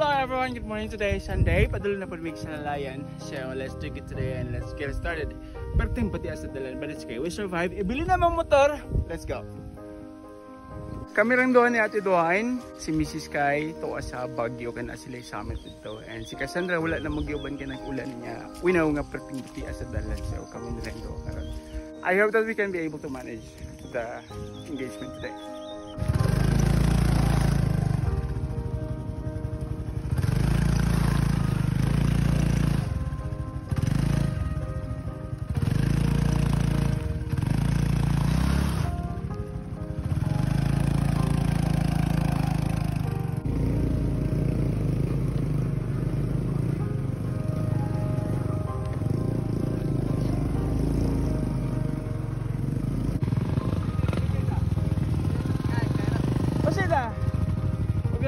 Hello everyone, good morning. Today is Sunday. Padulong na po week sa nalayan. So let's take it today and let's get started. Perting pati sa dalan, but it's okay. We survive. Ibili na mga motor. Let's go. Kami rin doon ni Ate Duhain, si Mrs. Kai, to sa Baguio ka na sila summit dito. And si Cassandra wala na magyuban ka ng ulan niya. Winaw nga perting pati sa dalan. So kami rin doon karon. I hope that we can be able to manage the engagement today.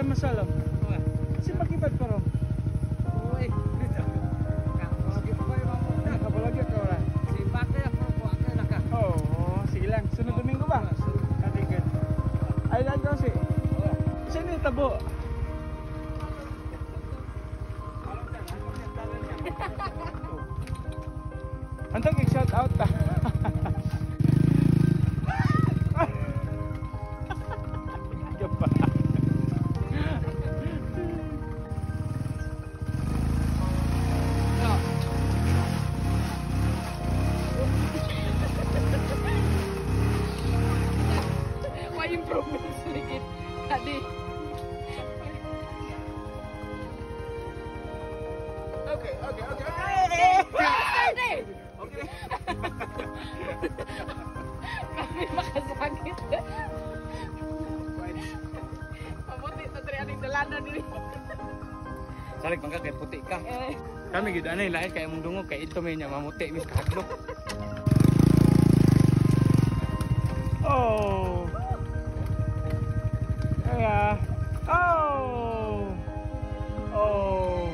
Masalah. Si pagkipad pa ron. Uy. Apalagi ka wala. Si Bakay ako po ako naka. Oh, sige lang. Sunod Domingo ba? Okay, good. Ay lang daw si. Sino yung tabo? Antong i-shout out ta. Improvement sedikit tadi. Oke. Oke. Kami makasakit. Mabuti sa trianing dalanan diri. Salig bangka kay puti ka. Kami gid anay lain kay mong dungog kay ito may nya mamuti mis kahadlok. Oh. Yeah. Oh. Oh.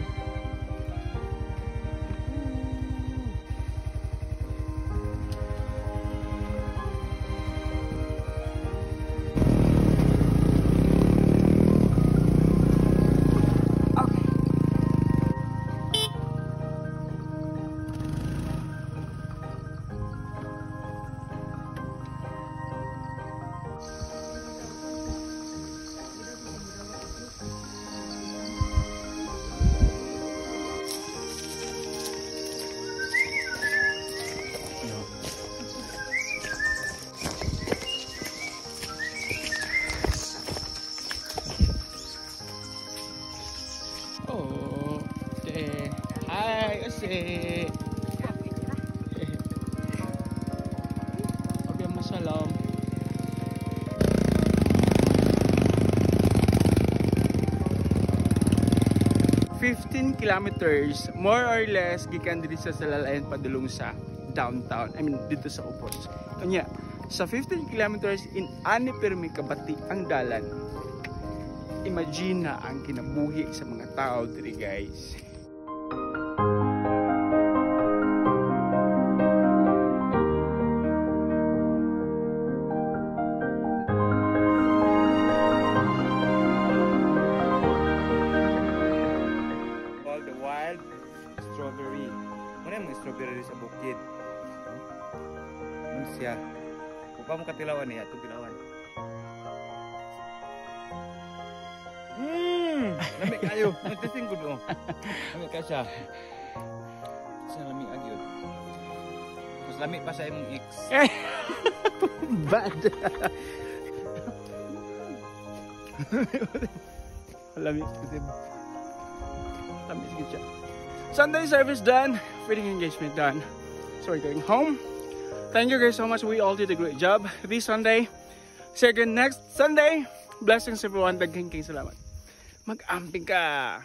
Hi, Ose. Oke, masalam. $15 kilometers, more or less, gikan diri sa Salalayan padulong sa downtown. I mean, dito sa Upos. Kanya, sa 15 kilometers in ani permi kabati ang dalan. Imagine na ang kinabuhi sa mga tao diri, guys. Strawberry. Muna yung strawberry sa bukid. Ano siya? Kung pa mo katilawan niya, ito tilawan. Lamig kayo. Nagtesting ko doon. Lamig ka siya. Siya lamig agad. Mas lamig pa sa imong ex. Bad. Lamig kasi. Lamig siya. Sunday service done, feeding engagement done. So we're going home. Thank you guys so much. We all did a great job this Sunday. See you again next Sunday. Blessings everyone. Daghang salamat. Mag-amping ka.